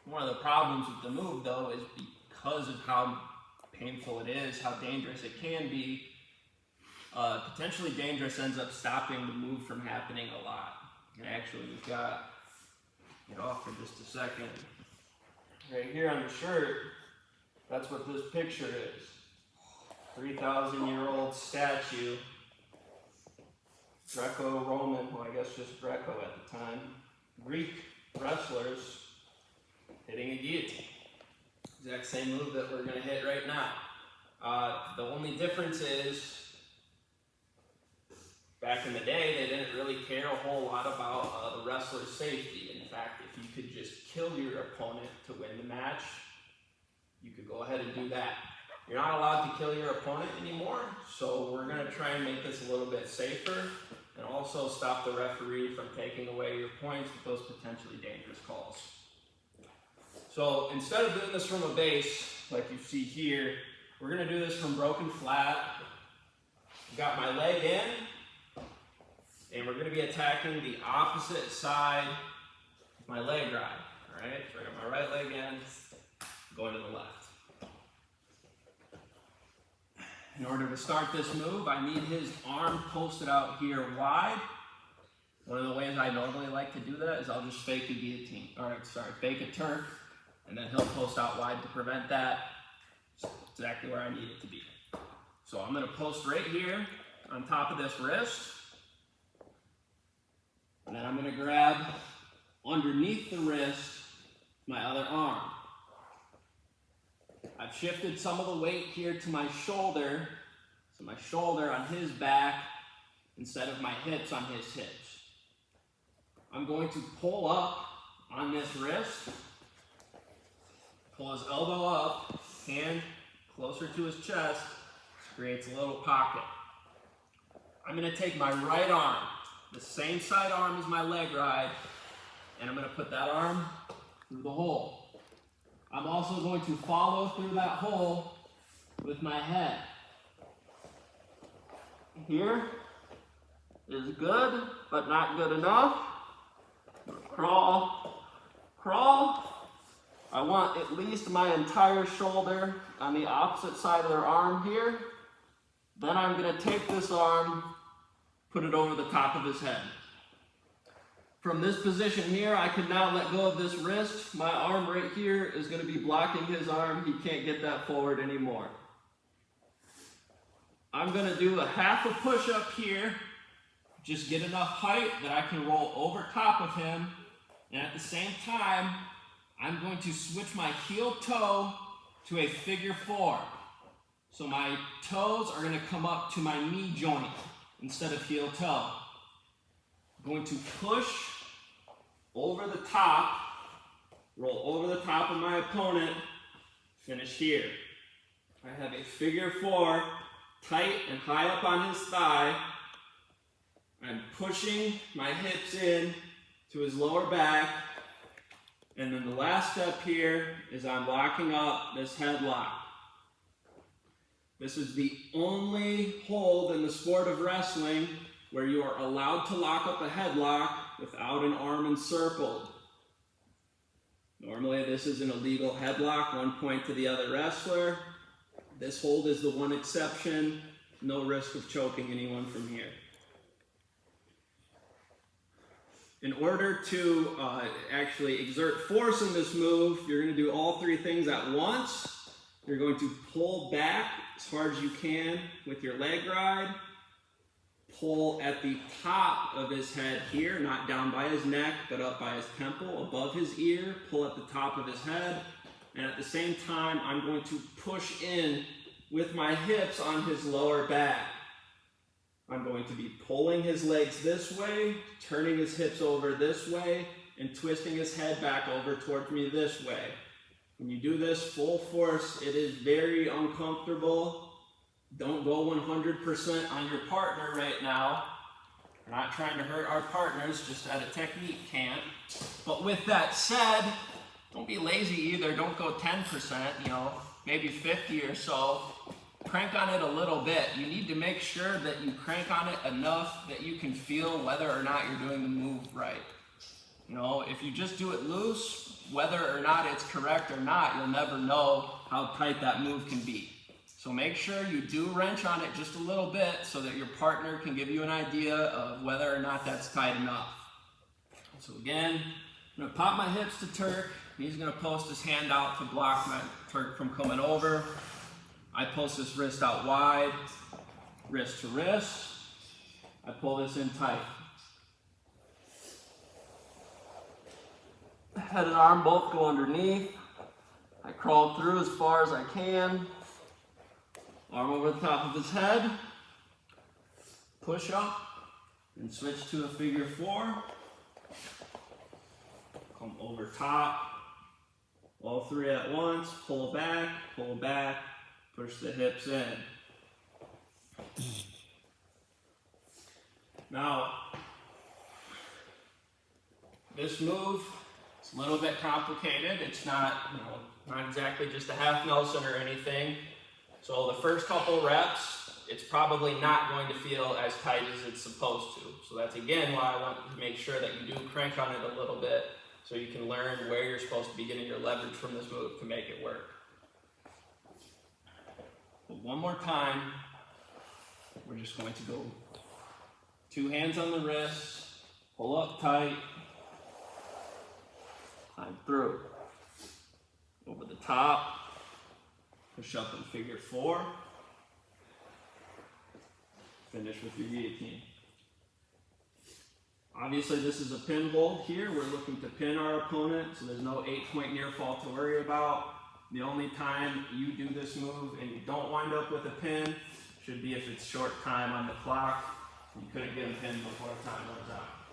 One of the problems with the move, though, is because of how painful it is, how dangerous it can be, potentially dangerous ends up stopping the move from happening a lot. And actually, we've got, get off for just a second. Right here on the shirt, that's what this picture is. 3,000-year-old statue, Greco-Roman, well, I guess just Greco at the time, Greek wrestlers hitting a guillotine. Exact same move that we're going to hit right now. The only difference is, back in the day, they didn't really care a whole lot about the wrestler's safety. In fact, if you could just kill your opponent to win the match, you could go ahead and do that. You're not allowed to kill your opponent anymore, so we're going to try and make this a little bit safer and also stop the referee from taking away your points with those potentially dangerous calls. So instead of doing this from a base, like you see here, we're going to do this from broken flat. I've got my leg in, and we're going to be attacking the opposite side of my leg ride. All right, so I got my right leg in, going to the left. In order to start this move, I need his arm posted out here wide. One of the ways I normally like to do that is I'll just fake a guillotine. Fake a Turk, and then he'll post out wide to prevent that. It's exactly where I need it to be. So I'm going to post right here on top of this wrist. And then I'm going to grab underneath the wrist my other arm. I've shifted some of the weight here to my shoulder, so my shoulder on his back instead of my hips on his hips. I'm going to pull up on this wrist, pull his elbow up, hand closer to his chest, creates a little pocket. I'm going to take my right arm, the same side arm as my leg ride, and I'm going to put that arm through the hole. I'm also going to follow through that hole with my head. Here is good, but not good enough. Crawl, crawl. I want at least my entire shoulder on the opposite side of their arm here. Then I'm going to take this arm, put it over the top of his head. From this position here, I can now let go of this wrist. My arm right here is going to be blocking his arm. He can't get that forward anymore. I'm going to do a half a push-up here. Just get enough height that I can roll over top of him. And at the same time, I'm going to switch my heel toe to a figure 4. So my toes are going to come up to my knee joint instead of heel toe. I'm going to push over the top, roll over the top of my opponent, finish here. I have a figure 4, tight and high up on his thigh. I'm pushing my hips in to his lower back. And then the last step here is I'm locking up this headlock. This is the only hold in the sport of wrestling where you are allowed to lock up a headlock without an arm encircled. Normally this is an illegal headlock, one point to the other wrestler. This hold is the one exception, no risk of choking anyone from here. In order to actually exert force in this move, you're going to do all 3 things at once. You're going to pull back as far as you can with your leg ride. Pull at the top of his head here, not down by his neck, but up by his temple, above his ear. Pull at the top of his head. And at the same time, I'm going to push in with my hips on his lower back. I'm going to be pulling his legs this way, turning his hips over this way, and twisting his head back over towards me this way. When you do this full force, it is very uncomfortable. Don't go 100% on your partner right now. We're not trying to hurt our partners, just at a technique camp. But with that said, don't be lazy either. Don't go 10%, maybe 50 or so. Crank on it a little bit. You need to make sure that you crank on it enough that you can feel whether or not you're doing the move right. You know, if you just do it loose, whether or not it's correct or not, you'll never know how tight that move can be. So make sure you do wrench on it just a little bit so that your partner can give you an idea of whether or not that's tight enough. So again, I'm going to pop my hips to Turk. He's going to post his hand out to block my Turk from coming over. I post this wrist out wide, wrist to wrist. I pull this in tight. Head and arm both go underneath. I crawl through as far as I can. Arm over the top of his head. Push up and switch to a figure 4. Come over top. All 3 at once. Pull back, push the hips in. Now, this move, it's a little bit complicated. It's not, not exactly just a half Nelson or anything. So the first couple reps, it's probably not going to feel as tight as it's supposed to. So that's again why I want to make sure that you do crank on it a little bit so you can learn where you're supposed to be getting your leverage from this move to make it work. But one more time, we're just going to go 2 hands on the wrist, pull up tight, climb through. Over the top, push up in figure 4, finish with your guillotine. Obviously this is a pin hold here. We're looking to pin our opponent, so there's no 8-point near fall to worry about. The only time you do this move and you don't wind up with a pin should be if it's short time on the clock. You couldn't get a pin before time runs out.